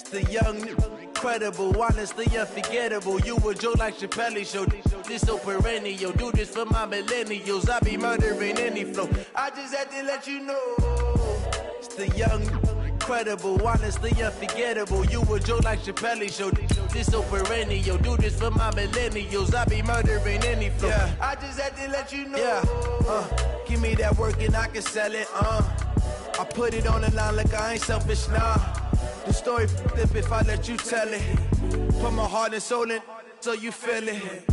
The young, incredible, honestly unforgettable. You a joke like Chappelle show. This so perennial. Do this for my millennials. I be murdering any flow. I just had to let you know. It's the young, incredible, honestly unforgettable. You a joke like Chappelle show. This so perennial. Do this for my millennials. I be murdering any flow. Yeah. I just had to let you know. Yeah. Give me that work and I can sell it. I put it on the line like I ain't selfish, nah. The story flip if I let you tell it. Put my heart and soul in so you feel it.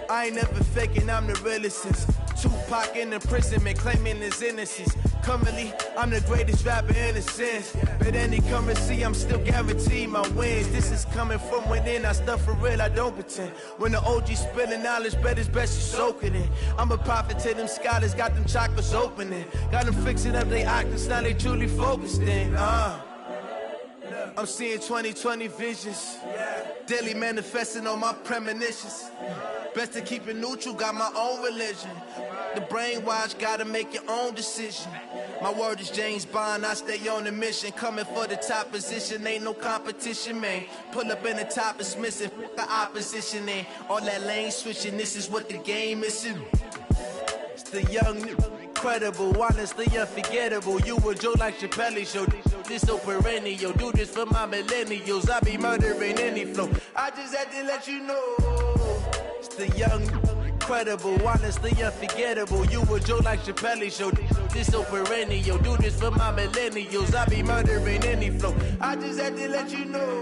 I ain't never faking, I'm the realest since Tupac in imprisonment, claiming his innocence. Currently, I'm the greatest rapper in a sense. But any currency, I'm still guaranteed my wins. This is coming from within, I stuff for real, I don't pretend. When the OG spilling knowledge, bet it's best you soak it in. I'm a prophet to them scholars, got them chakras opening. Got them fixing up they octaves, now they truly focused in. I'm seeing 2020 visions, daily manifesting on my premonitions. Best to keep it neutral, got my own religion. The brainwash, gotta make your own decision. My word is James Bond, I stay on the mission. Coming for the top position, ain't no competition, man. Pull up in the top, it's missing, the opposition ain't. All that lane switching, this is what the game is. It's the young, incredible, honestly unforgettable. You a joke like Chappelle show. This so perennial. Do this for my millennials. I be murdering any flow. I just had to let you know. It's the young, incredible, honestly unforgettable. You a joke like Chappelle show. This so perennial. Do this for my millennials. I be murdering any flow. I just had to let you know.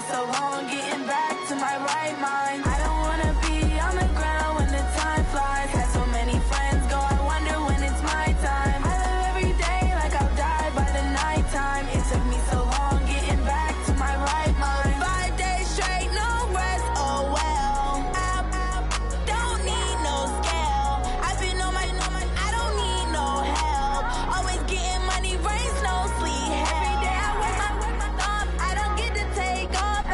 So long getting back to my right mind. I don't wanna be on the ground when the time flies. Had so many friends go, I wonder when it's my time. I live every day like I'll die by the nighttime. It took me so long getting back to my right mind. 5 days straight, no rest, oh well. I don't need no scale. I've been on my, I don't need no help. Always getting money, rains, no sleep. Every day I work my thumb, I don't get to take off.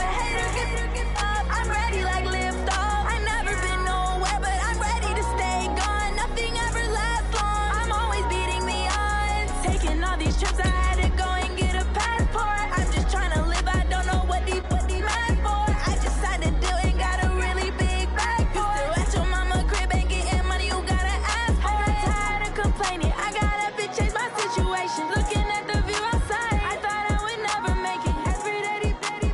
I'm ready like lift off. I've never been nowhere, but I'm ready to stay gone. Nothing ever lasts long. I'm always beating the odds. Taking all these trips, I had to go and get a passport. I'm just trying to live, I don't know what these mad for. I just had to do it, got a really big bag for it. Still at your mama crib, ain't getting money, you gotta ask for it. I'm tired of complaining, I got up and changed my situation. Looking at the view outside, I thought I would never make it. Every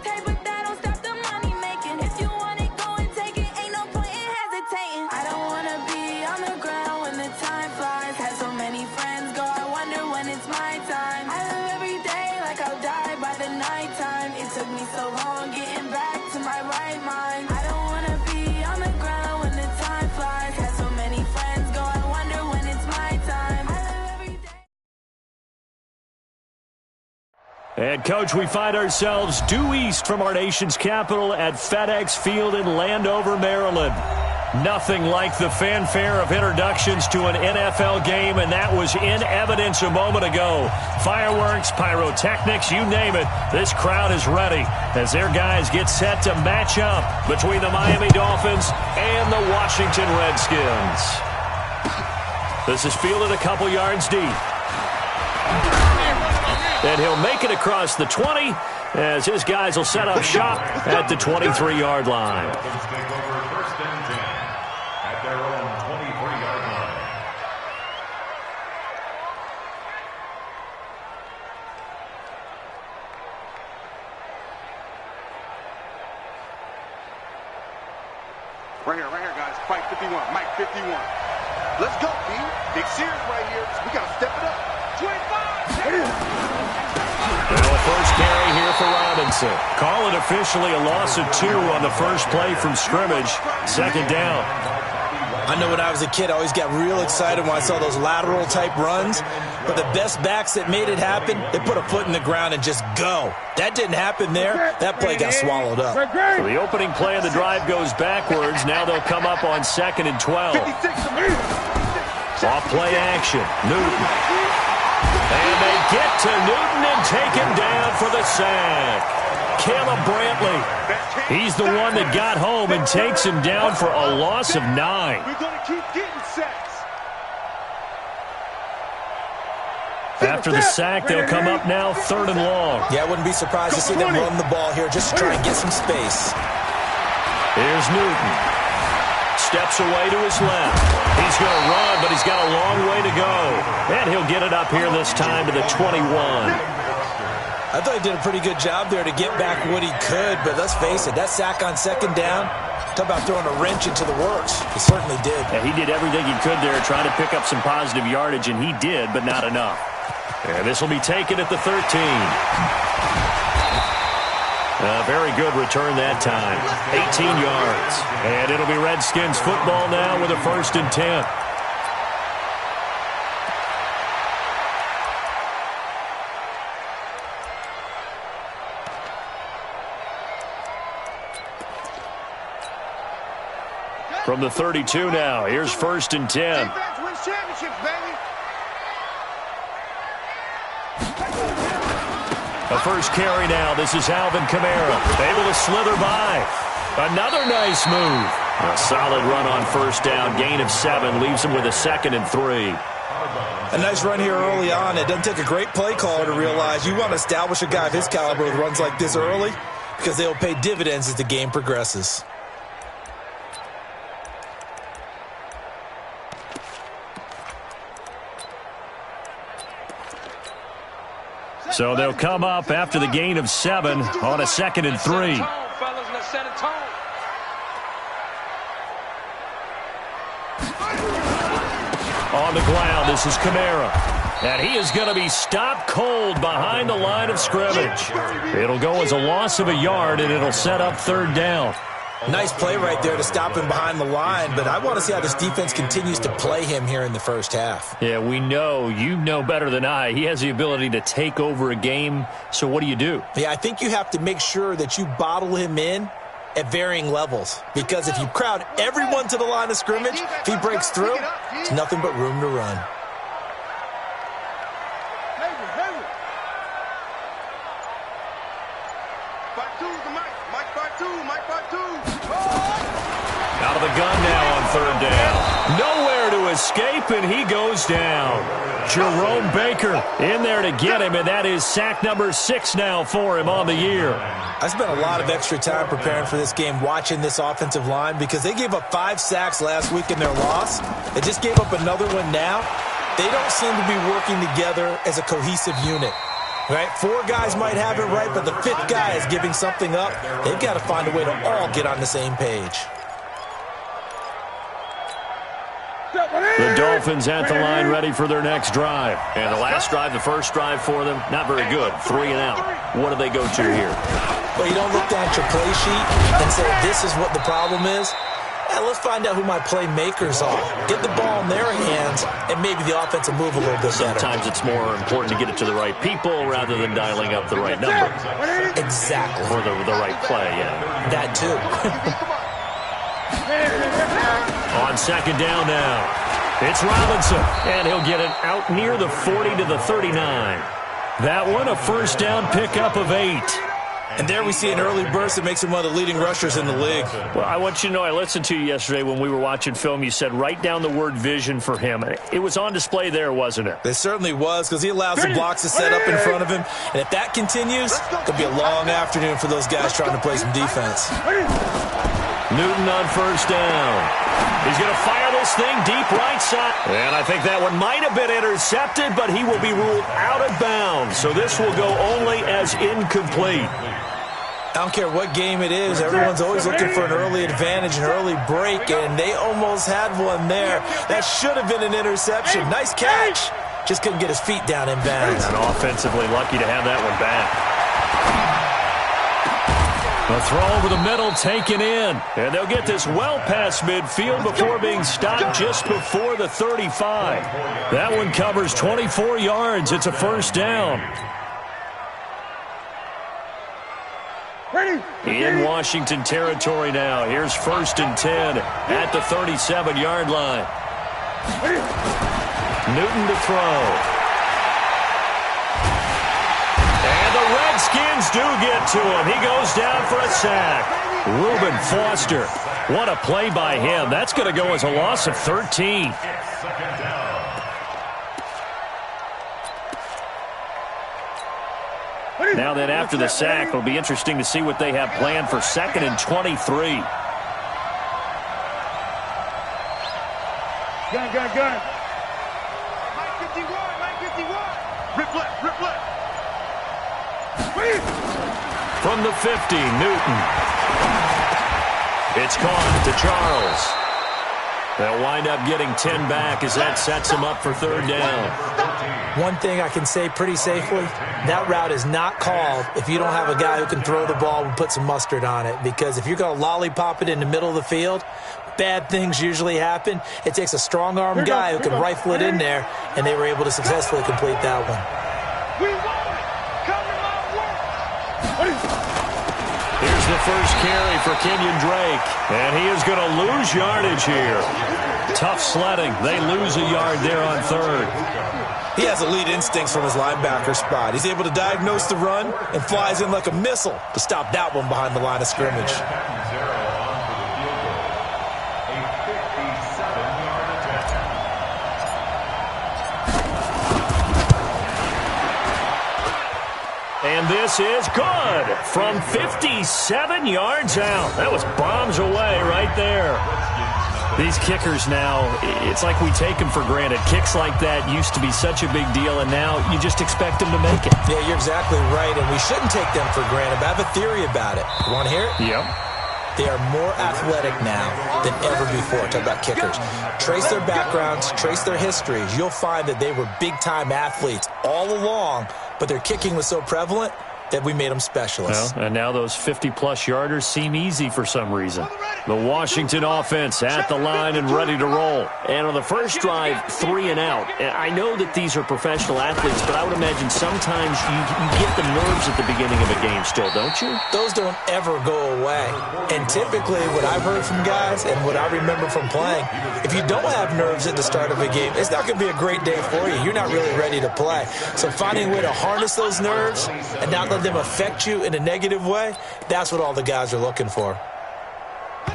day, but that don't stop the money making. If you want it, go and take it, ain't no point in hesitating. I don't wanna be on the ground when the time flies. Had so many friends go, I wonder when it's my time. I live every day like I'll die by the nighttime. It took me so long getting back to my right mind. I don't wanna be on the ground when the time flies. Had so many friends go, I wonder when it's my time. And, Coach, we find ourselves due east from our nation's capital at FedEx Field in Landover, Maryland. Nothing like the fanfare of introductions to an NFL game, and that was in evidence a moment ago. Fireworks, pyrotechnics, you name it. This crowd is ready as their guys get set to match up between the Miami Dolphins and the Washington Redskins. This is fielded a couple yards deep. And he'll make it across the 20 as his guys will set up shop at the 23-yard line. At their own 23-yard line. Right here, guys. Fight 51. Mike 51. Let's go, B. Big Sears right here. We got to step it up. 25. Well, a first carry here for Robinson. Call it officially a loss of 2 on the first play from scrimmage. Second down. I know when I was a kid, I always got real excited when I saw those lateral-type runs. But the best backs that made it happen, they put a foot in the ground and just go. That didn't happen there. That play got swallowed up. So the opening play of the drive goes backwards. Now they'll come up on 2nd and 12. Off play action. Newton. And they get to Newton and take him down for the sack. Caleb Brantley. He's the one that got home and takes him down for a loss of 9. We're going to keep getting sacks. After the sack, they'll come up now 3rd and long. Yeah, I wouldn't be surprised to see them run the ball here just to try and get some space. Here's Newton. Steps away to his left. He's going to run, but he's got a long way to go. And he'll get it up here this time to the 21. I thought he did a pretty good job there to get back what he could, but let's face it, that sack on 2nd down, talk about throwing a wrench into the works. He certainly did. Yeah, he did everything he could there trying to pick up some positive yardage, and he did, but not enough. And this will be taken at the 13. A very good return that time. 18 yards. And it'll be Redskins football now with a 1st and 10. From the 32 now, here's 1st and 10. A first carry now. This is Alvin Kamara. Able to slither by. Another nice move. A solid run on 1st down. Gain of 7. Leaves him with a 2nd and 3. A nice run here early on. It doesn't take a great play caller to realize you want to establish a guy of his caliber with runs like this early because they'll pay dividends as the game progresses. So they'll come up after the gain of 7 on a 2nd and 3. On the ground, this is Kamara. And he is going to be stopped cold behind the line of scrimmage. It'll go as a loss of a yard, and it'll set up 3rd down. Nice play right there to stop him behind the line, but I want to see how this defense continues to play him here in the first half. Yeah, we know. You know better than I. He has the ability to take over a game, so what do you do? Yeah, I think you have to make sure that you bottle him in at varying levels, because if you crowd everyone to the line of scrimmage, if he breaks through, it's nothing but room to run. Out of the gun now on 3rd down. Nowhere to escape, and he goes down. Jerome Baker in there to get him, and that is sack number 6 now for him on the year. I spent a lot of extra time preparing for this game watching this offensive line because they gave up 5 sacks last week in their loss. They just gave up another one now. They don't seem to be working together as a cohesive unit. Right? 4 guys might have it right, but the 5th guy is giving something up. They've got to find a way to all get on the same page. The Dolphins at the line ready for their next drive. And the last drive, the first drive for them, not very good. 3 and out. What do they go to here? Well, you don't look down at your play sheet and say this is what the problem is. let's find out who my playmakers are. Get the ball in their hands, and maybe the offense will move a little bit better. Sometimes it's more important to get it to the right people rather than dialing up the right number. Exactly. Or the right play, yeah. That too. On second down now, it's Robinson, and he'll get it out near the 40 to the 39. That one, a first down pickup of 8. And there we see an early burst that makes him one of the leading rushers in the league. Well, I want you to know, I listened to you yesterday when we were watching film. You said write down the word vision for him. It was on display there, wasn't it? It certainly was, because he allows the blocks to set up in front of him. And if that continues, it could be a long afternoon for those guys trying to play some defense. Newton on first down. He's going to fire this thing deep right side. And I think that one might have been intercepted, but he will be ruled out of bounds. So this will go only as incomplete. I don't care what game it is. Everyone's always looking for an early advantage, an early break, and they almost had one there. That should have been an interception. Nice catch. Just couldn't get his feet down in bounds. And offensively lucky to have that one back. A throw over the middle taken in. And they'll get this well past midfield before being stopped just before the 35. That one covers 24 yards. It's a first down. In Washington territory now. Here's 1st and 10 at the 37-yard line. Newton to throw. And the Redskins do get to him. He goes down for a sack. Reuben Foster. What a play by him. That's going to go as a loss of 13. Now then, after the sack, it'll be interesting to see what they have planned for 2nd and 23. Gun. Mike 51. Rip left. From the 50, Newton. It's caught to Charles. They'll wind up getting 10 back as that sets him up for 3rd down. One thing I can say pretty safely, that route is not called if you don't have a guy who can throw the ball and put some mustard on it. Because if you're going to lollipop it in the middle of the field, bad things usually happen. It takes a strong-arm guy who can rifle it in there, and they were able to successfully complete that one. Here's the first carry for Kenyon Drake, and he is going to lose yardage here. Tough sledding. They lose a yard there on 3rd. He has elite instincts from his linebacker spot. He's able to diagnose the run and flies in like a missile to stop that one behind the line of scrimmage. And this is good from 57 yards out. That was bombs away right there. These kickers now, it's like we take them for granted. Kicks like that used to be such a big deal, and now you just expect them to make it. Yeah, you're exactly right, and we shouldn't take them for granted. But I have a theory about it. You want to hear it? Yep. They are more athletic now than ever before. Talk about kickers. Trace their backgrounds, trace their histories. You'll find that they were big-time athletes all along, but their kicking was so prevalent that we made them specialists. Well, and now those 50-plus yarders seem easy for some reason. The Washington offense at the line and ready to roll. And on the first drive, 3 and out. And I know that these are professional athletes, but I would imagine sometimes you get the nerves at the beginning of a game still, don't you? Those don't ever go away. And typically what I've heard from guys and what I remember from playing, if you don't have nerves at the start of a game, it's not going to be a great day for you. You're not really ready to play. So finding a way to harness those nerves and not let them affect you in a negative way, that's what all the guys are looking for.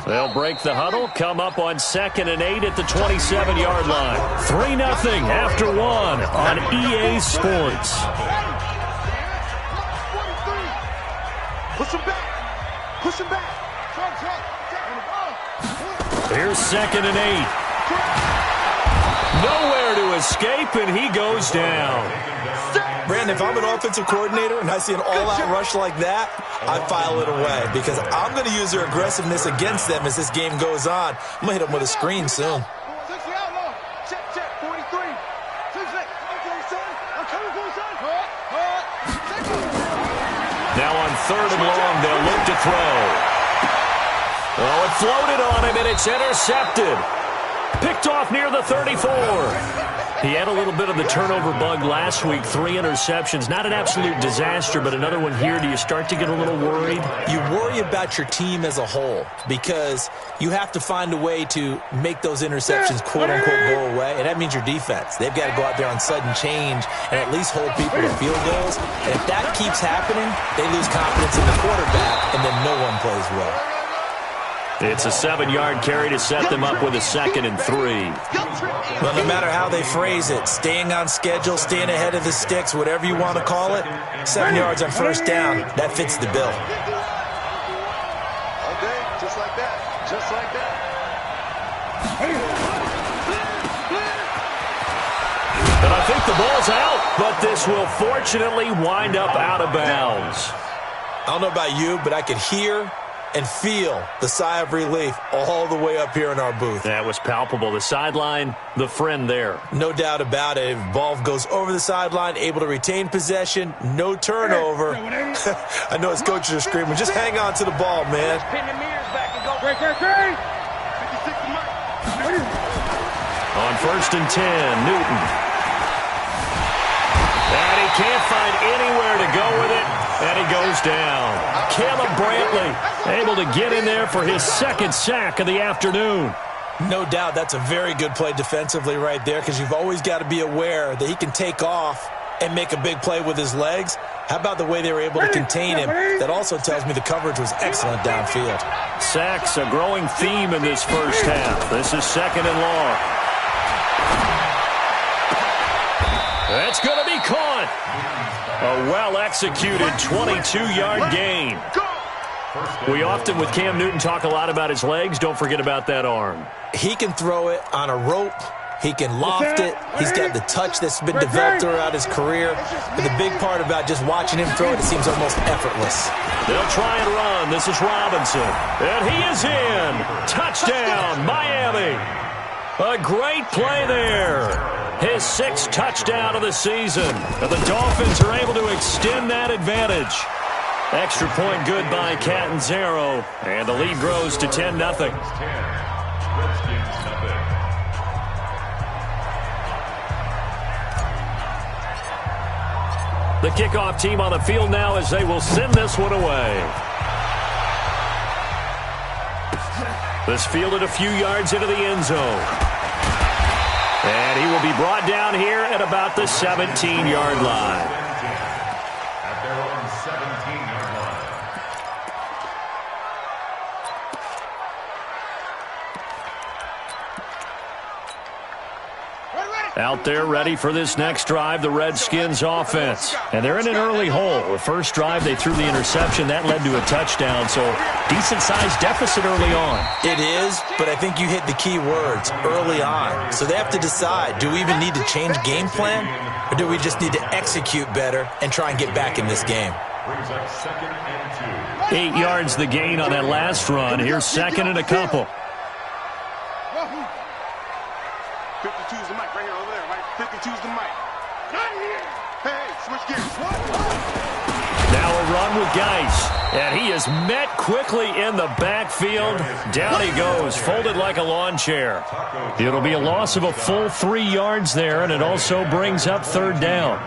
They'll break the huddle, come up on 2nd and 8 at the 27-yard line. 3-0 after 1 on EA Sports. Push him back. Here's 2nd and 8. Nowhere to escape, and he goes down. Brandon, if I'm an offensive coordinator and I see an all-out rush like that, I file it away because I'm going to use their aggressiveness against them as this game goes on. I'm going to hit them with a screen soon. Now on 3rd and long, they'll look to throw. Oh, it floated on him, and it's intercepted. Picked off near the 34. He had a little bit of the turnover bug last week, 3 interceptions. Not an absolute disaster, but another one here. Do you start to get a little worried? You worry about your team as a whole because you have to find a way to make those interceptions, quote-unquote, go away, and that means your defense. They've got to go out there on sudden change and at least hold people to field goals. And if that keeps happening, they lose confidence in the quarterback, and then no one plays well. It's a 7-yard carry to set them up with a 2nd and 3. Well, no matter how they phrase it, staying on schedule, staying ahead of the sticks, whatever you want to call it, 7 yards on first down, that fits the bill. Okay, just like that. Just like that. And I think the ball's out, but this will fortunately wind up out of bounds. I don't know about you, but I could hear and feel the sigh of relief all the way up here in our booth. That was palpable. The sideline, the friend there. No doubt about it. If ball goes over the sideline, able to retain possession, no turnover. I know his coaches are screaming, just hang on to the ball, man. On 1st and 10, Newton. And he can't find anywhere to go with it, and he goes down. Caleb Brantley able to get in there for his 2nd sack of the afternoon. No doubt that's a very good play defensively right there because you've always got to be aware that he can take off and make a big play with his legs. How about the way they were able to contain him? That also tells me the coverage was excellent downfield. Sacks, a growing theme in this first half. This is 2nd and long. That's going to be caught. A well-executed 22-yard gain. We often, with Cam Newton, talk a lot about his legs. Don't forget about that arm. He can throw it on a rope. He can loft it. He's got the touch that's been developed throughout his career. But the big part about just watching him throw it, it seems almost effortless. They'll try and run. This is Robinson. And he is in. Touchdown, Miami. A great play there. His 6th touchdown of the season. And the Dolphins are able to extend that advantage. Extra point good by Catanzaro. And the lead grows to 10-0. The kickoff team on the field now as they will send this one away. This fielded a few yards into the end zone. And he will be brought down here at about the 17-yard line. At their own 17-yard line. Out there ready for this next drive, the Redskins offense. And they're in an early hole. The first drive, they threw the interception. That led to a touchdown, so decent-sized deficit early on. It is, but I think you hit the key words, early on. So they have to decide, do we even need to change game plan, or do we just need to execute better and try and get back in this game? Brings up 2nd and 2. 8 yards the gain on that last run. Here's 2nd and a couple. 52's the mic right here over there, right? 52's the mic. Hey, switch gears. Now a run with Geis. And he is met quickly in the backfield. Down he goes, folded like a lawn chair. It'll be a loss of a full 3 yards there, and it also brings up 3rd down.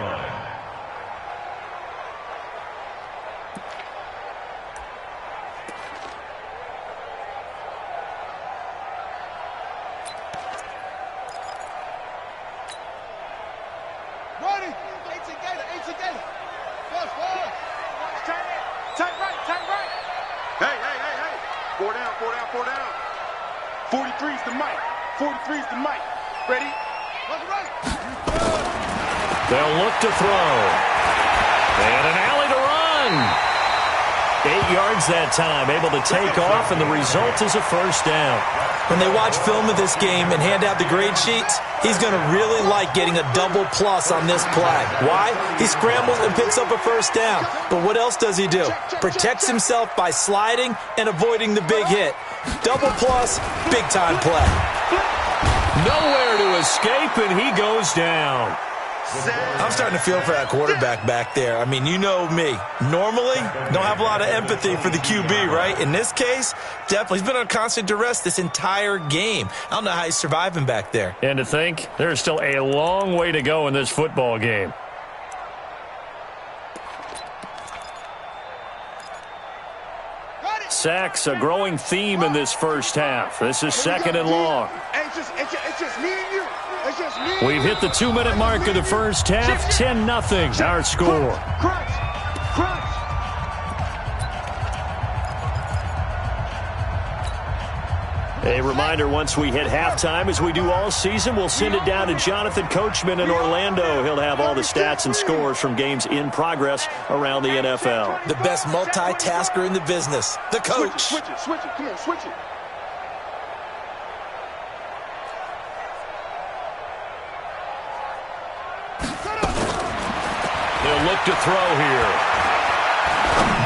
They'll look to throw. And an alley to run. 8 yards that time, able to take off, and the result is a 1st down. When they watch film of this game and hand out the grade sheets, he's going to really like getting a double plus on this play. Why? He scrambles and picks up a 1st down. But what else does he do? Protects himself by sliding and avoiding the big hit. Double plus, big-time play. Nowhere to escape, and he goes down. I'm starting to feel for that quarterback back there. I mean, you know me. Normally, don't have a lot of empathy for the QB, right? In this case, definitely. He's been on constant duress this entire game. I don't know how he's surviving back there. And to think, there's still a long way to go in this football game. Sacks, a growing theme in this first half. This is 2nd and long. It's just me and you. It's just me. We've hit the 2-minute mark of the first half. 10-0, our score. Crunch. A reminder, once we hit halftime, as we do all season, we'll send it down to Jonathan Coachman in Orlando. He'll have all the stats and scores from games in progress around the NFL. The best multitasker in the business, the coach. Switch it. Come on, switch it. He'll look to throw here.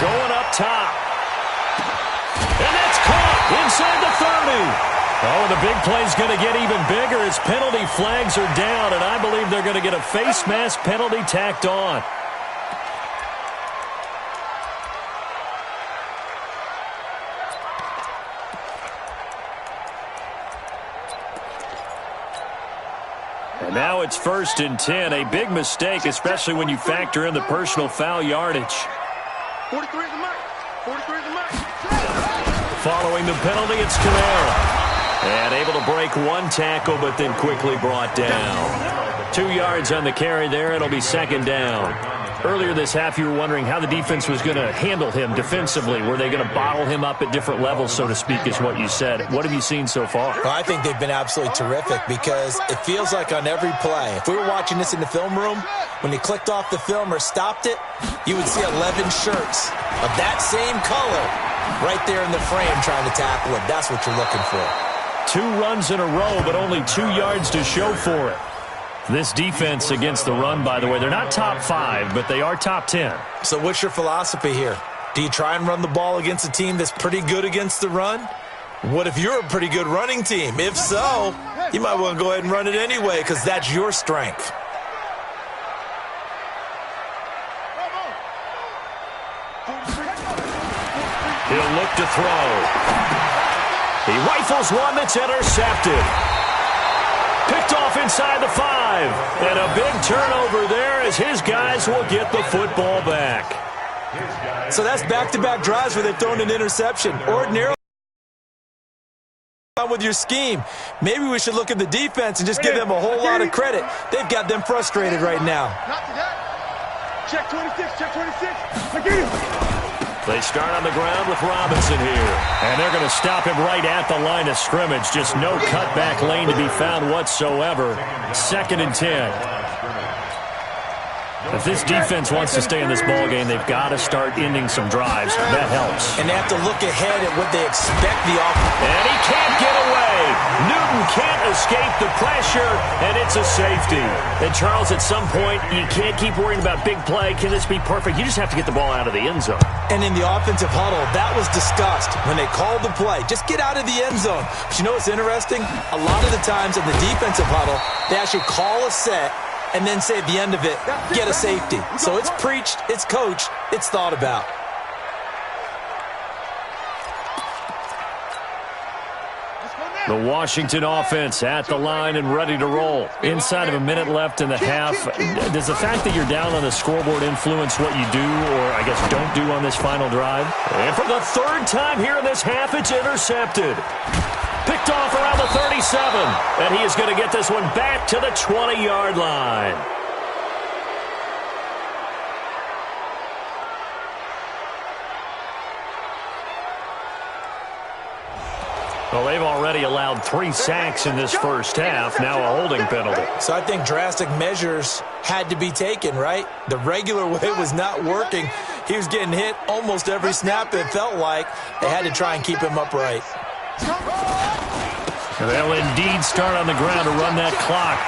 Going up top. And that's caught inside the 30. Oh, the big play's going to get even bigger as penalty flags are down, and I believe they're going to get a face mask penalty tacked on. And now it's 1st and 10. A big mistake, especially when you factor in the personal foul yardage. 43 is the mark. 43 is the mark. Following the penalty, it's Kamara. And able to break one tackle, but then quickly brought down. 2 yards on the carry there. It'll be 2nd down. Earlier this half, you were wondering how the defense was going to handle him defensively. Were they going to bottle him up at different levels, so to speak, is what you said. What have you seen so far? Well, I think they've been absolutely terrific because it feels like on every play, if we were watching this in the film room, when you clicked off the film or stopped it, you would see 11 shirts of that same color right there in the frame trying to tackle it. That's what you're looking for. 2 runs in a row, but only 2 yards to show for it. This defense against the run, by the way, they're not top 5, but they are top 10. So what's your philosophy here? Do you try and run the ball against a team that's pretty good against the run? What if you're a pretty good running team? If so, you might want to go ahead and run it anyway because that's your strength. He'll look to throw. He rifles one that's intercepted. Picked off inside the 5. And a big turnover there as his guys will get the football back. So that's back-to-back drives where they've thrown an interception. Ordinarily, with your scheme, maybe we should look at the defense and just give them a whole lot of credit. They've got them frustrated right now. Not to that. Check 26. Check 26. Look at him. They start on the ground with Robinson here. And they're going to stop him right at the line of scrimmage. Just no cutback lane to be found whatsoever. 2nd and 10. If this defense wants to stay in this ballgame, they've got to start ending some drives. That helps. And they have to look ahead at what they expect the offense. And he can't get away. Newton can't escape the pressure, and it's a safety. And Charles, at some point, you can't keep worrying about big play. Can this be perfect? You just have to get the ball out of the end zone. And in the offensive huddle, that was discussed when they called the play. Just get out of the end zone. But you know what's interesting? A lot of the times in the defensive huddle, they actually call a set and then say at the end of it, get a safety. So it's preached, it's coached, it's thought about. The Washington offense at the line and ready to roll. Inside of a minute left in the half. Does the fact that you're down on the scoreboard influence what you do or, I guess, don't do on this final drive? And for the 3rd time here in this half, it's intercepted. Picked off around the 37. And he is going to get this one back to the 20-yard line. Well, they've already allowed 3 sacks in this first half, now a holding penalty. So I think drastic measures had to be taken, right? The regular way was not working. He was getting hit almost every snap, it felt like. They had to try and keep him upright. They'll indeed start on the ground to run that clock.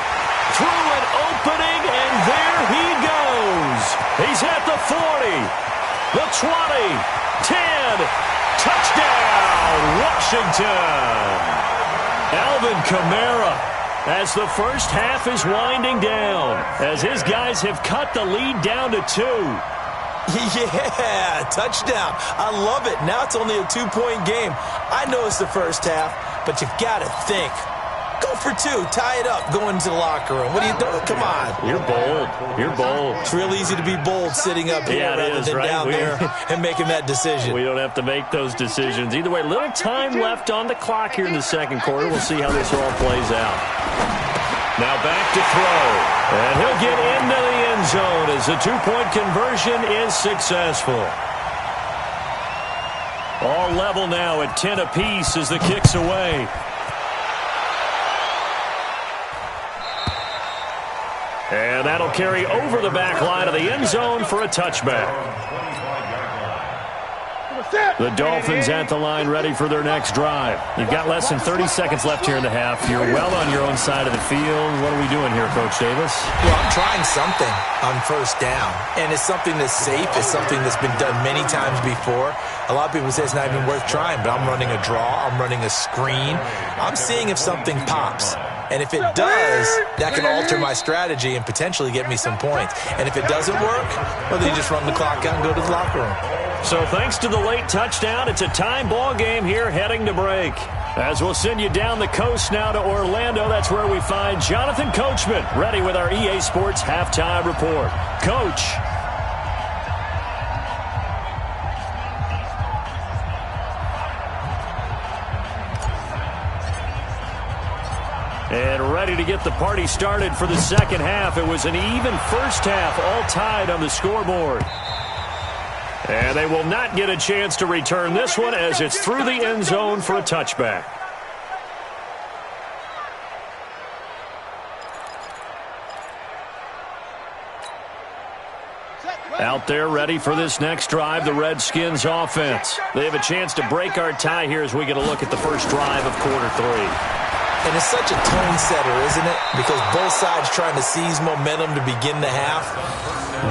Through an opening, and there he goes. He's at the 40, the 20, 10, touchdown, Washington. Alvin Kamara as the first half is winding down, as his guys have cut the lead down to 2. Yeah, touchdown. I love it. Now it's only a 2-point game. I know it's the first half, but you got to think. Go for 2. Tie it up. Go into the locker room. What are you doing? Come on. You're bold. You're bold. It's real easy to be bold sitting up here rather than down there and making that decision. We don't have to make those decisions. Either way, little time left on the clock here in the second quarter. We'll see how this all plays out. Now back to throw. And he'll get into the end zone as the 2-point conversion is successful. All level now at 10 apiece as the kick's away. And that'll carry over the back line of the end zone for a touchback. The Dolphins at the line ready for their next drive. You've got less than 30 seconds left here in the half. You're well on your own side of the field. What are we doing here, Coach Davis? Well, I'm trying something on first down, and it's something that's safe. It's something that's been done many times before. A lot of people say it's not even worth trying, but I'm running a draw. I'm running a screen. I'm seeing if something pops. And if it does, that can alter my strategy and potentially get me some points. And if it doesn't work, well, then you just run the clock out and go to the locker room. So thanks to the late touchdown, it's a tie ball game here heading to break. As we'll send you down the coast now to Orlando, that's where we find Jonathan Coachman, ready with our EA Sports Halftime Report. Coach. And ready to get the party started for the second half. It was an even first half, all tied on the scoreboard. And they will not get a chance to return this one as it's through the end zone for a touchback. Out there ready for this next drive, the Redskins offense. They have a chance to break our tie here as we get a look at the first drive of quarter 3. And it's such a tone setter, isn't it? Because both sides trying to seize momentum to begin the half.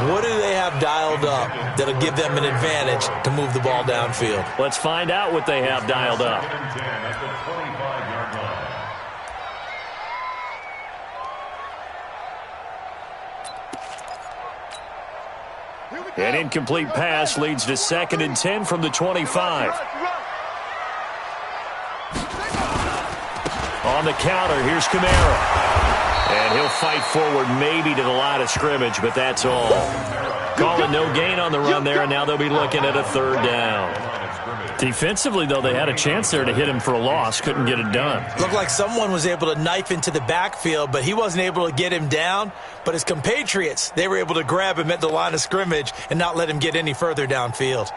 What do they have dialed up that'll give them an advantage to move the ball downfield? Let's find out what they have dialed up. An incomplete pass leads to 2nd and 10 from the 25. On the counter, here's Kamara. And he'll fight forward maybe to the line of scrimmage, but that's all. Calling no gain on the run there, and now they'll be looking at a 3rd down. Defensively, though, they had a chance there to hit him for a loss. Couldn't get it done. Looked like someone was able to knife into the backfield, but he wasn't able to get him down. But his compatriots, they were able to grab him at the line of scrimmage and not let him get any further downfield.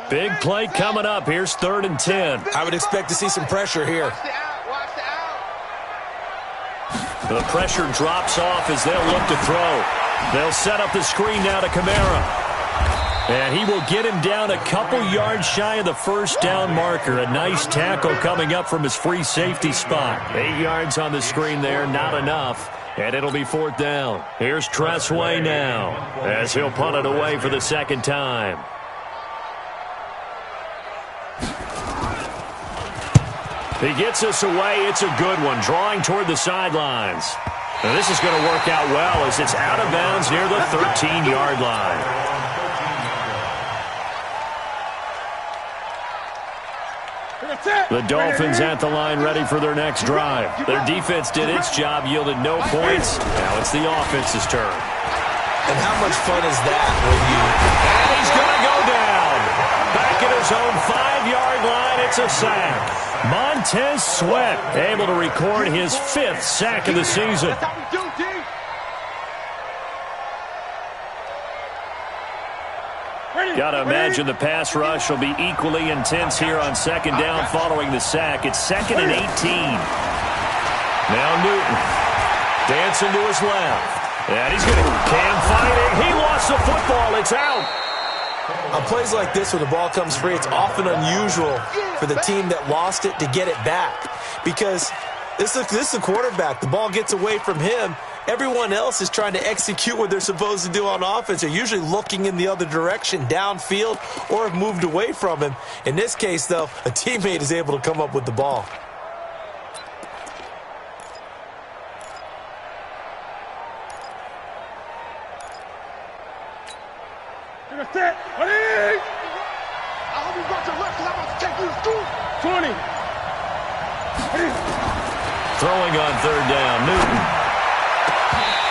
Big play coming up. Here's 3rd and 10. I would expect to see some pressure here. The pressure drops off as they'll look to throw. They'll set up the screen now to Kamara. And he will get him down a couple yards shy of the first down marker. A nice tackle coming up from his free safety spot. 8 yards on the screen there, not enough. And it'll be 4th down. Here's Tressway now as he'll punt it away for the 2nd time. He gets us away. It's a good one, drawing toward the sidelines. And this is going to work out well as it's out of bounds near the 13-yard line. The Dolphins at the line ready for their next drive. Their defense did its job, yielded no points. Now it's the offense's turn. And how much fun is that when you... And he's going to go down. Back at his own 5-yard line, it's a sack. Montez Sweat able to record his 5th sack of the season. Got to imagine the pass rush will be equally intense here on 2nd down following the sack. It's 2nd and 18. Now Newton dancing to his left. And he's going to Cam fighting. He lost the football. It's out. On plays like this where the ball comes free, it's often unusual for the team that lost it to get it back. Because This is the quarterback. The ball gets away from him. Everyone else is trying to execute what they're supposed to do on offense. They're usually looking in the other direction, downfield, or have moved away from him. In this case, though, a teammate is able to come up with the ball. Set. Ready? I hope you got your left because I'm about to take you through. 20. Throwing on third down, Newton.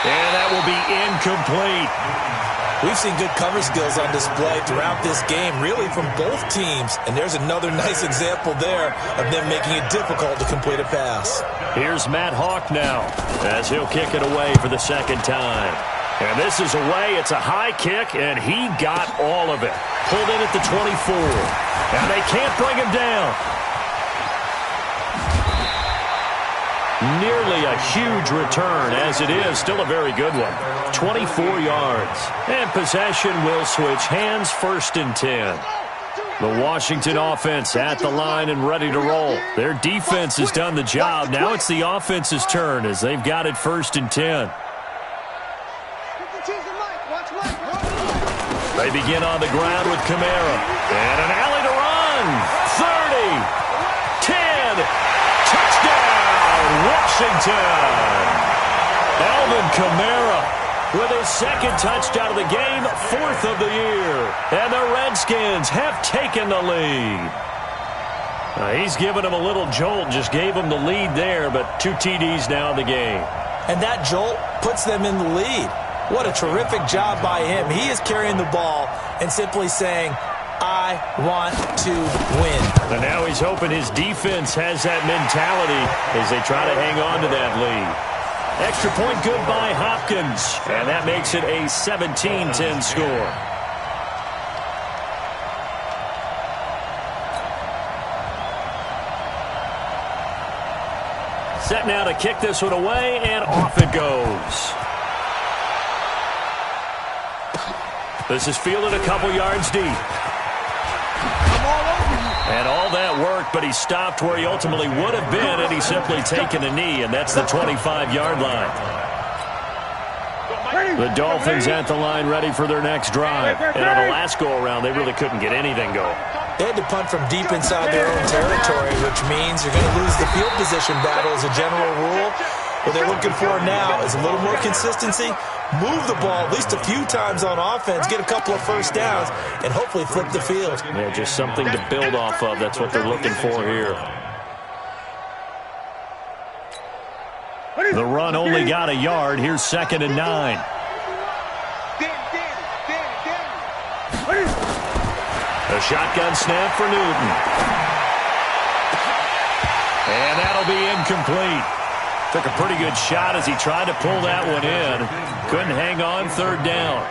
And that will be incomplete. We've seen good cover skills on display throughout this game, really from both teams. And there's another nice example there of them making it difficult to complete a pass. Here's Matt Hawk now as he'll kick it away for the second time. And this is away. It's a high kick, and he got all of it. Pulled in at the 24. And they can't bring him down. Nearly a huge return, as it is. Still a very good one. 24 yards. And possession will switch hands, 1st and 10. The Washington offense at the line and ready to roll. Their defense has done the job. Now it's the offense's turn as they've got it 1st and 10. They begin on the ground with Kamara. And an alley to run. 30. 10. Touchdown, Washington. Alvin Kamara with his 2nd touchdown of the game, 4th of the year. And the Redskins have taken the lead. He's given them a little jolt, just gave them the lead there, but 2 TDs now in the game. And that jolt puts them in the lead. What a terrific job by him. He is carrying the ball and simply saying, I want to win. And now he's hoping his defense has that mentality as they try to hang on to that lead. Extra point good by Hopkins. And that makes it a 17-10 score. Set now to kick this one away, and off it goes. This is fielded a couple yards deep. And all that worked, but he stopped where he ultimately would have been, and he's simply taken a knee, and that's the 25-yard line. The Dolphins at the line ready for their next drive. And on the last go-around, they really couldn't get anything going. They had to punt from deep inside their own territory, which means you're going to lose the field position battle as a general rule. What they're looking for now is a little more consistency, move the ball at least a few times on offense, get a couple of first downs, and hopefully flip the field. Yeah, just something to build off of. That's what they're looking for here. The run only got a yard. Here's 2nd and 9. A shotgun snap for Newton. And that'll be incomplete. Took a pretty good shot as he tried to pull that one in. Couldn't hang on 3rd down.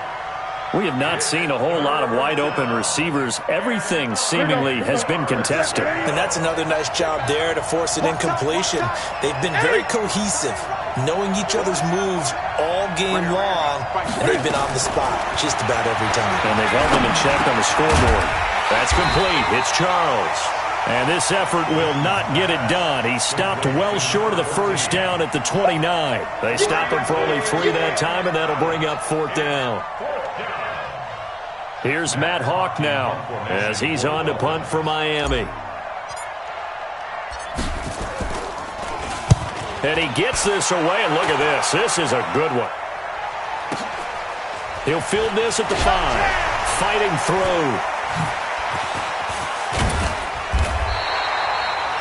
We have not seen a whole lot of wide-open receivers. Everything seemingly has been contested. And that's another nice job there to force an incompletion. They've been very cohesive, knowing each other's moves all game long, and they've been on the spot just about every time. And they've held them in check on the scoreboard. That's complete. It's Charles. And this effort will not get it done. He stopped well short of the first down at the 29. They stop him for only 3 that time, and that'll bring up 4th down. Here's Matt Hawk now as he's on to punt for Miami. And he gets this away, and look at this. This is a good one. He'll field this at the 5. Fighting through.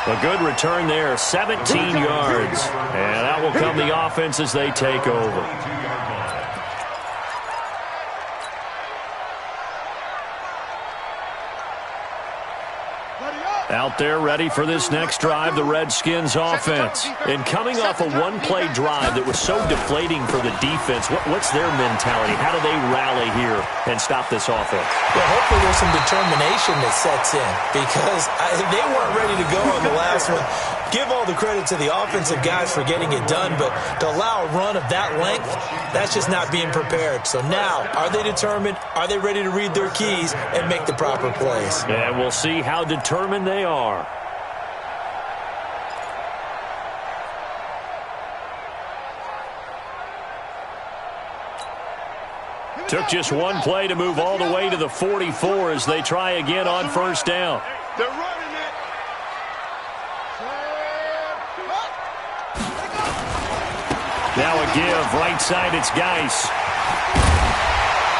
A good return there, 17 yards. And that will come the offense as they take over. Out there ready for this next drive, the Redskins offense. And coming off a one-play drive that was so deflating for the defense, what's their mentality? How do they rally here and stop this offense? Well, hopefully there's some determination that sets in because they weren't ready to go on the last one. Give all the credit to the offensive guys for getting it done, but to allow a run of that length, that's just not being prepared. So now, are they determined? Are they ready to read their keys and make the proper plays? And we'll see how determined they are. Took just one play to move all the way to the 44 as they try again on first down. They're running it. Now a give, right side, it's Geis.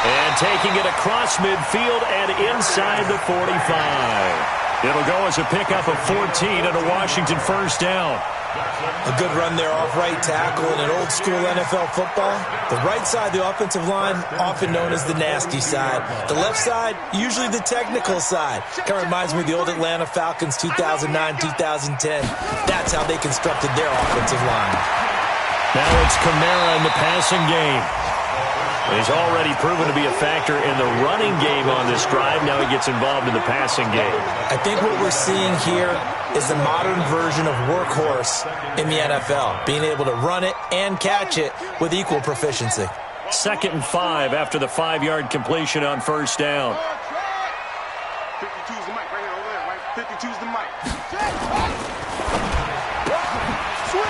And taking it across midfield and inside the 45. It'll go as a pickup of 14 and a Washington first down. A good run there off right tackle in an old-school NFL football. The right side, the offensive line, often known as the nasty side. The left side, usually the technical side. Kind of reminds me of the old Atlanta Falcons 2009-2010. That's how they constructed their offensive line. Now it's Kamara in the passing game. He's already proven to be a factor in the running game on this drive. Now he gets involved in the passing game. I think what we're seeing here is the modern version of workhorse in the NFL, being able to run it and catch it with equal proficiency. 2nd and 5 after the 5-yard completion on first down. 52's the mic right here over there, right? 52's the mic.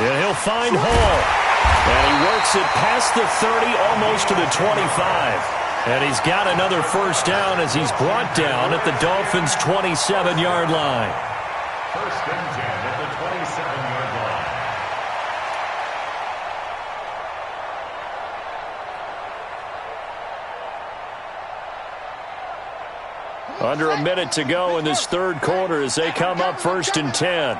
And he'll find Hall. And he works it past the 30, almost to the 25. And he's got another first down as he's brought down at the Dolphins' 27-yard line. First and 10 at the 27-yard line. Under a minute to go in this third quarter as they come up 1st and 10.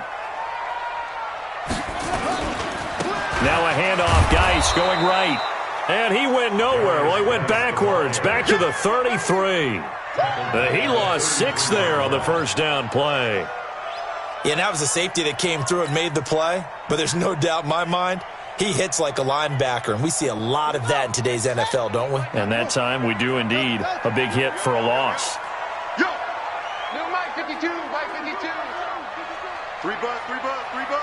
Now a handoff, Geis going right. And he went nowhere. Well, he went backwards, back to the 33. He lost 6 there on the first down play. Yeah, and that was a safety that came through and made the play. But there's no doubt in my mind, he hits like a linebacker. And we see a lot of that in today's NFL, don't we? And that time we do indeed. A big hit for a loss. Yo! New mic 52, mic 52. 3 buzz, 3 buzz, 3 buzz.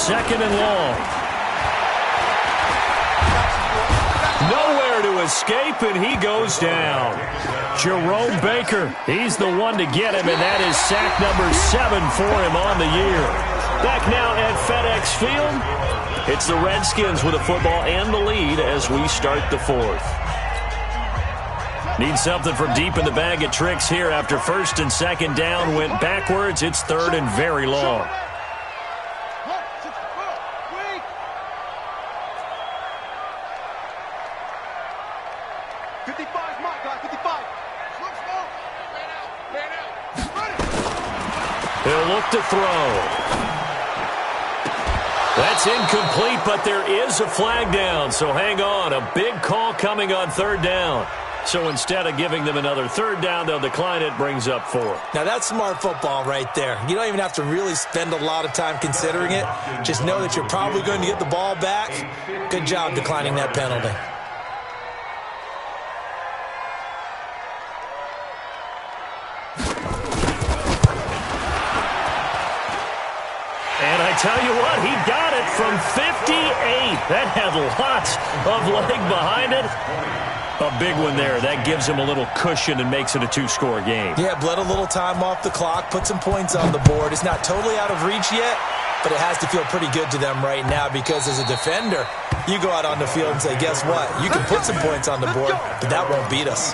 2nd and long. Nowhere to escape, and he goes down. Jerome Baker, he's the one to get him, and that is sack number 7 for him on the year. Back now at FedEx Field, it's the Redskins with the football and the lead as we start the 4th. Need something from deep in the bag of tricks here after 1st and 2nd down went backwards. It's 3rd and very long. He'll look to throw. That's incomplete, but there is a flag down, so hang on. A big call coming on 3rd down. So instead of giving them another 3rd down, they'll decline it, brings up 4. Now that's smart football right there. You don't even have to really spend a lot of time considering it. Just know that you're probably going to get the ball back. Good job declining that penalty. And I tell you what, he got it from 58. That had lots of leg behind it. A big one there. That gives him a little cushion and makes it a 2-score game. Yeah, bled a little time off the clock, put some points on the board. It's not totally out of reach yet, but it has to feel pretty good to them right now because as a defender, you go out on the field and say, guess what? You can put some points on the board, but that won't beat us.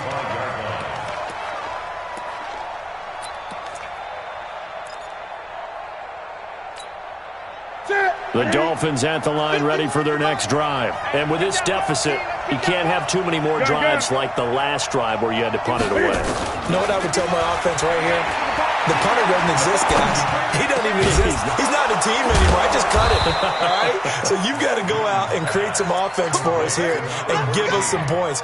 The Dolphins at the line ready for their next drive. And with this deficit, you can't have too many more drives like the last drive where you had to punt it away. You know what I would tell my offense right here? The punter doesn't exist, guys. He doesn't even exist. He's not a team anymore. I just cut it, all right? So you've got to go out and create some offense for us here and give us some points.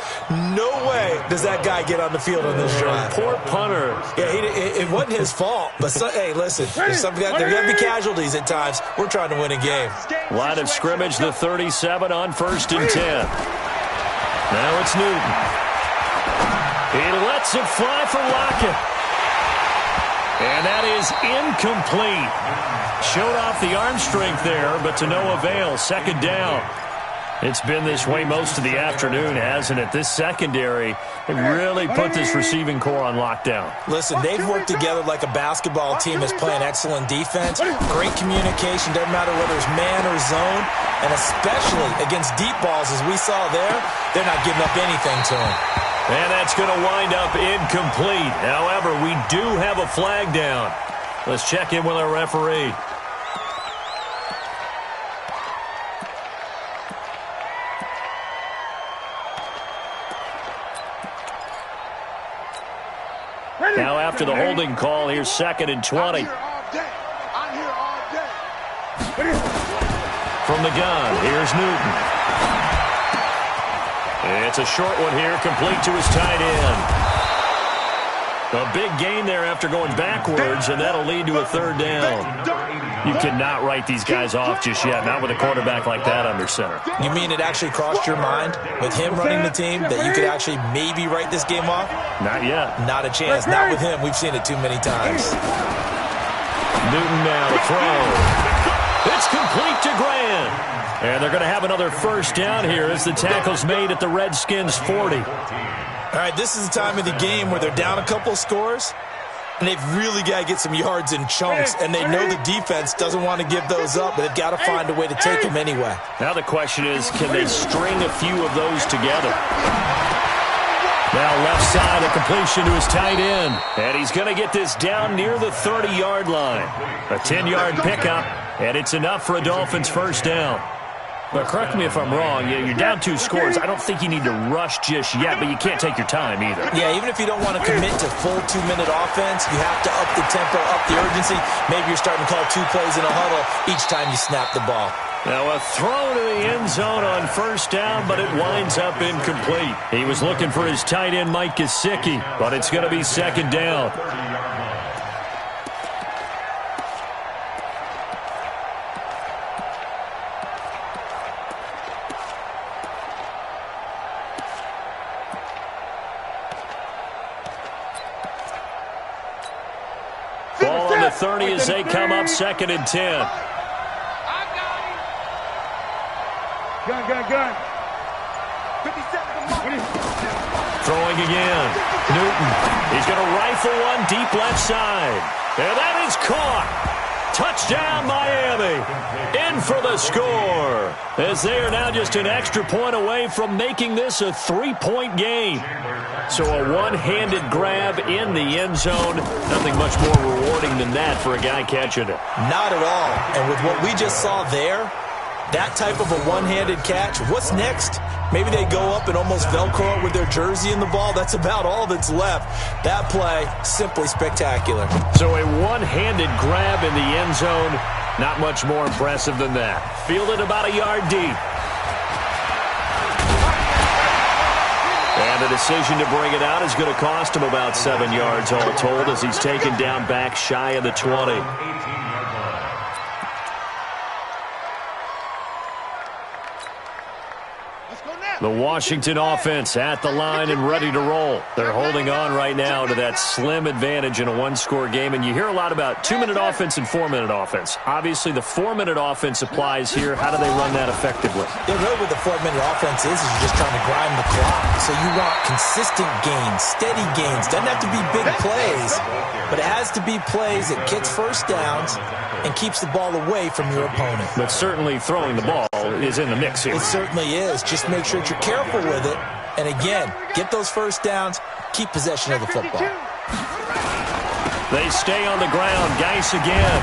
No way does that guy get on the field on this drive. Poor punter. Yeah, it wasn't his fault. But, hey, listen, there's there are going to be casualties at times. We're trying to win a game. Line of scrimmage, the 37 on 1st and 10. Now it's Newton. He lets it fly for Lockett. And that is incomplete. Showed off the arm strength there, but to no avail. 2nd down. It's been this way most of the afternoon, hasn't it? This secondary, they really put this receiving core on lockdown. Listen, they've worked together like a basketball team is playing excellent defense. Great communication, doesn't matter whether it's man or zone. And especially against deep balls, as we saw there, they're not giving up anything to them. And that's going to wind up incomplete. However, we do have a flag down. Let's check in with our referee. Now after the holding call, here's 2nd and 20. I'm here all day. From the gun, here's Newton. It's a short one here, complete to his tight end. A big gain there after going backwards, and that'll lead to a 3rd down. You cannot write these guys off just yet, not with a quarterback like that under center. You mean it actually crossed your mind with him running the team that you could actually maybe write this game off? Not yet. Not a chance. Not with him. We've seen it too many times. Newton now to throw. It's complete to Grant. And they're going to have another 1st down here as the tackle's made at the Redskins' 40. All right, this is the time of the game where they're down a couple of scores, and they've really got to get some yards in chunks, and they know the defense doesn't want to give those up, but they've got to find a way to take them anyway. Now the question is, can they string a few of those together? Now left side, a completion to his tight end, and he's going to get this down near the 30-yard line. A 10-yard pickup, and it's enough for a Dolphins 1st down. But correct me if I'm wrong, you're down 2 scores. I don't think you need to rush just yet, but you can't take your time either. Yeah, even if you don't want to commit to full 2-minute offense, you have to up the tempo, up the urgency. Maybe you're starting to call 2 plays in a huddle each time you snap the ball. Now a throw to the end zone on 1st down, but it winds up incomplete. He was looking for his tight end, Mike Gesicki, but it's going to be 2nd down. Ball on the 30 as they come up 2nd and 10. Gun. 57. Throwing again. Newton. He's going to rifle one deep left side. And that is caught. Touchdown, Miami. In for the score. As they are now just an extra point away from making this a 3-point game. So a one-handed grab in the end zone. Nothing much more rewarding than that for a guy catching it. Not at all. And with what we just saw there, that type of a one-handed catch, what's next? Maybe they go up and almost Velcro it with their jersey in the ball. That's about all that's left. That play, simply spectacular. So a one-handed grab in the end zone, not much more impressive than that. Fielded about a yard deep. And the decision to bring it out is going to cost him about 7 yards all told as he's taken down back shy of the 20. The Washington offense at the line and ready to roll. They're holding on right now to that slim advantage in a one-score game. And you hear a lot about 2-minute offense and 4-minute offense. Obviously, the 4-minute offense applies here. How do they run that effectively? Yeah, really what the 4-minute offense is you're just trying to grind the clock. So you want consistent gains, steady gains. Doesn't have to be big plays, but it has to be plays that gets 1st downs and keeps the ball away from your opponent. But certainly throwing the ball is in the mix here. It certainly is. Just make sure you're careful with it. And again, get those 1st downs, keep possession of the football. They stay on the ground. Geis again.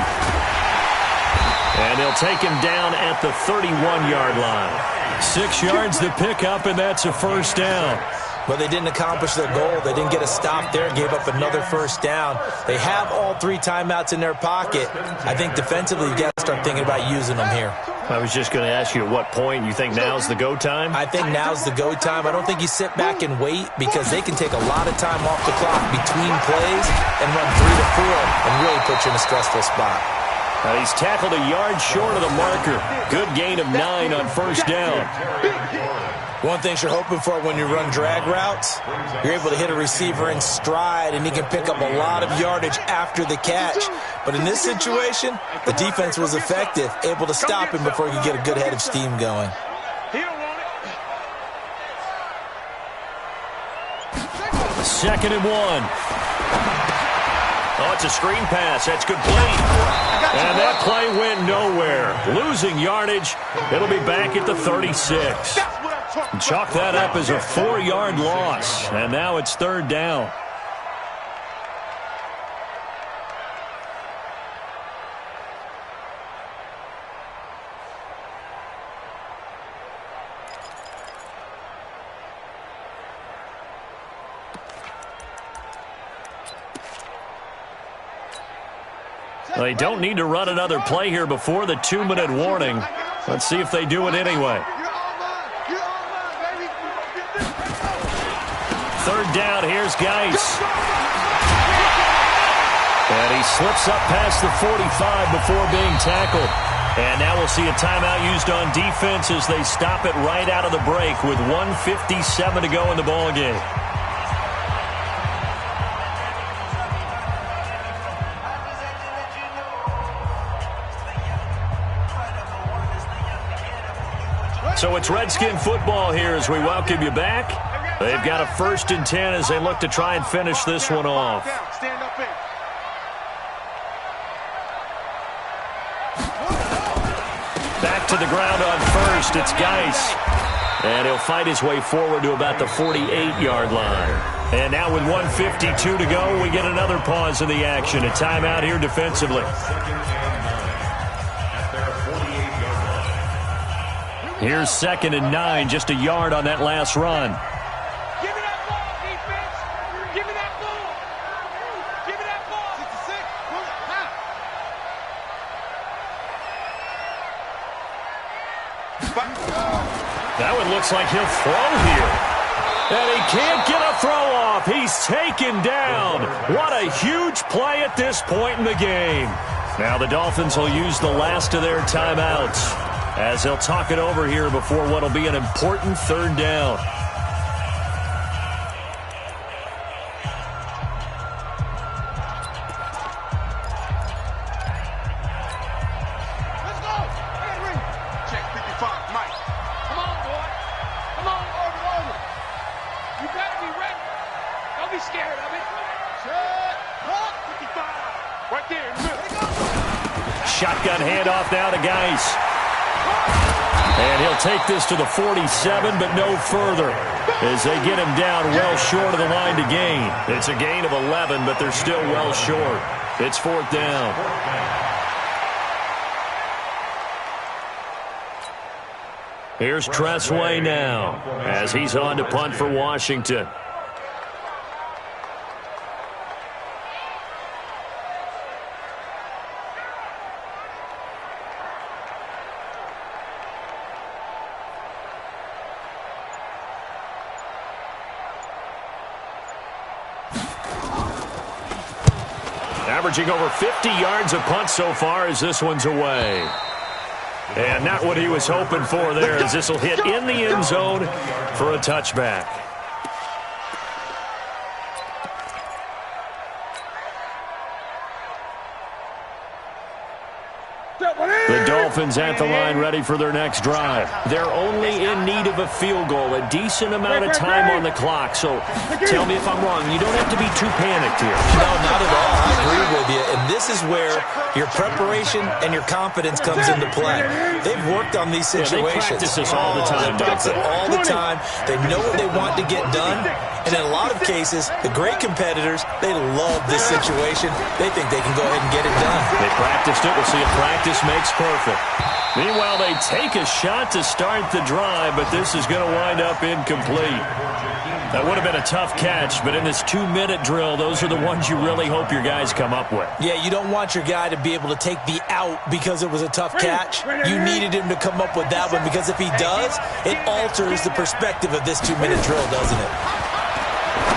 And they'll take him down at the 31-yard line. 6 yards to pick up, and that's a 1st down. But they didn't accomplish their goal. They didn't get a stop there, gave up another 1st down. They have all 3 timeouts in their pocket. I think defensively, you got to start thinking about using them here. I was just going to ask you at what point you think now's the go time? I think now's the go time. I don't think you sit back and wait because they can take a lot of time off the clock between plays and run 3 to 4 and really put you in a stressful spot. Now he's tackled a yard short of the marker. Good gain of 9 on 1st down. One thing you're hoping for when you run drag routes, you're able to hit a receiver in stride, and he can pick up a lot of yardage after the catch. But in this situation, the defense was effective, able to stop him before he could get a good head of steam going. He don't want 2nd and 1. Oh, it's a screen pass. That's complete. And that play went nowhere. Losing yardage. It'll be back at the 36. Chalk that up as a 4-yard loss. And now it's 3rd down. They don't need to run another play here before the 2-minute warning. Let's see if they do it anyway. 3rd down, here's Geis. And he slips up past the 45 before being tackled. And now we'll see a timeout used on defense as they stop it right out of the break with 1:57 to go in the ballgame. So it's Redskin football here as we welcome you back. They've got a 1st and 10 as they look to try and finish this one off. Back to the ground on 1st. It's Geis. And he'll fight his way forward to about the 48-yard line. And now with 1:52 to go, we get another pause in the action. A timeout here defensively. Here's 2nd and 9, just a yard on that last run. Give me that ball, defense. Give me that ball. Give me that ball. 66. That one looks like he'll throw here. And he can't get a throw off. He's taken down. What a huge play at this point in the game. Now the Dolphins will use the last of their timeouts as they'll talk it over here before what will be an important 3rd down. Let's go. Hey, Ring. Check 55, Mike. Come on, boy. Come on, over. You better be ready. Don't be scared of it. Check. 55. Right there in the middle. Shotgun handoff now to Geis. And he'll take this to the 47, but no further as they get him down well short of the line to gain. It's a gain of 11, but they're still well short. It's 4th down. Here's Tressway now as he's on to punt for Washington. Averaging over 50 yards a punt so far as this one's away. And not what he was hoping for there as this will hit in the end zone for a touchback. The Dolphins at the line ready for their next drive. They're only in need of a field goal, a decent amount of time on the clock. So tell me if I'm wrong. You don't have to be too panicked here. No, not at all. I agree with you. And this is where your preparation and your confidence comes into play. They've worked on these situations. They practice this all the time. They practice it all the time. They know what they want to get done. And in a lot of cases, the great competitors, they love this situation. They think they can go ahead and get it done. They practiced it. We'll see if practice makes perfect. Meanwhile, they take a shot to start the drive, but this is going to wind up incomplete. That would have been a tough catch, but in this 2-minute drill, those are the ones you really hope your guys come up with. Yeah, you don't want your guy to be able to take the out because it was a tough catch. You needed him to come up with that one because if he does, it alters the perspective of this 2-minute drill, doesn't it?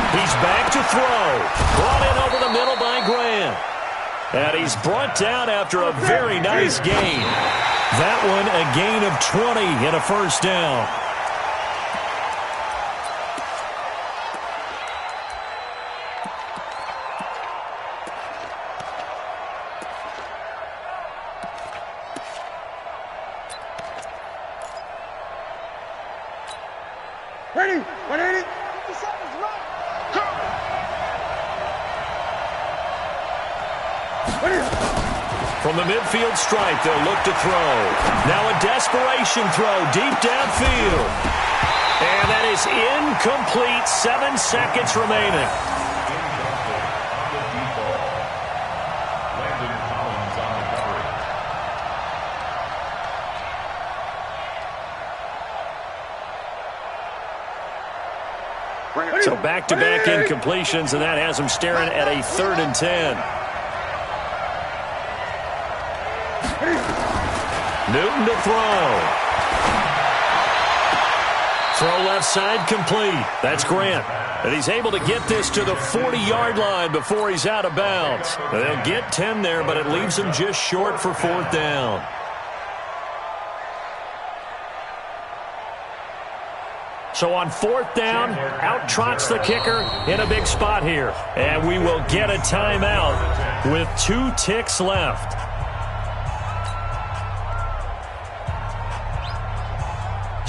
He's back to throw. Brought in over the middle by Graham. And he's brought down after a very nice gain. That one a gain of 20 and a 1st down. Ready? 180? 57's right. Come. From the midfield stripe, they'll look to throw. Now a desperation throw deep downfield. And that is incomplete. 7 seconds remaining. So back-to-back incompletions, and that has him staring at a 3rd and 10. Newton to throw. Throw left side complete. That's Grant. And he's able to get this to the 40-yard line before he's out of bounds. They'll get 10 there, but it leaves him just short for 4th down. So on 4th down, out trots the kicker in a big spot here. And we will get a timeout with 2 ticks left.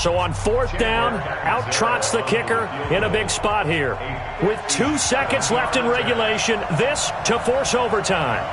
So on 4th down, out trots the kicker in a big spot here. With 2 seconds left in regulation, this to force overtime.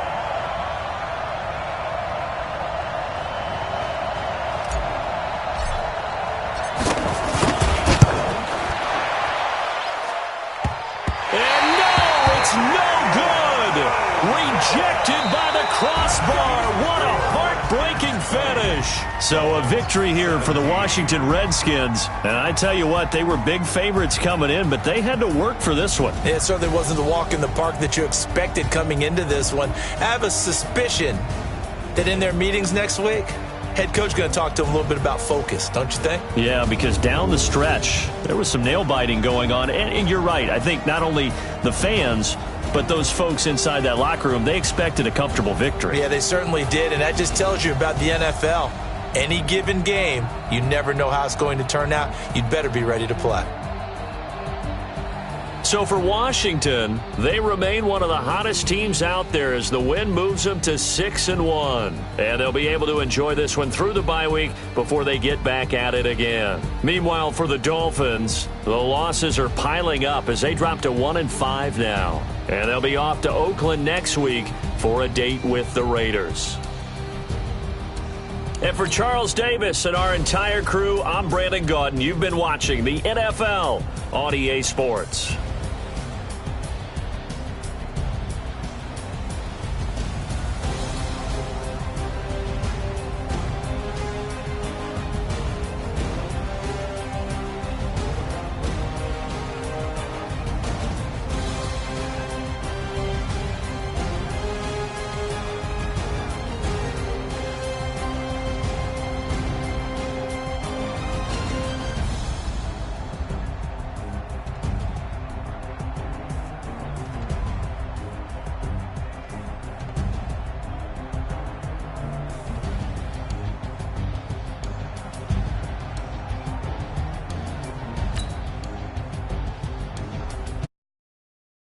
Rejected by the crossbar. What a heartbreaking finish. So a victory here for the Washington Redskins. And I tell you what, they were big favorites coming in, but they had to work for this one. It certainly wasn't the walk in the park that you expected coming into this one. I have a suspicion that in their meetings next week, head coach going to talk to them a little bit about focus, don't you think? Yeah, because down the stretch, there was some nail-biting going on. And you're right. I think not only the fans, but those folks inside that locker room, they expected a comfortable victory. Yeah, they certainly did, and that just tells you about the NFL. Any given game, you never know how it's going to turn out. You'd better be ready to play. So for Washington, they remain one of the hottest teams out there as the win moves them to 6-1. And they'll be able to enjoy this one through the bye week before they get back at it again. Meanwhile, for the Dolphins, the losses are piling up as they drop to 1-5 now. And they'll be off to Oakland next week for a date with the Raiders. And for Charles Davis and our entire crew, I'm Brandon Gaudin. You've been watching the NFL on EA Sports.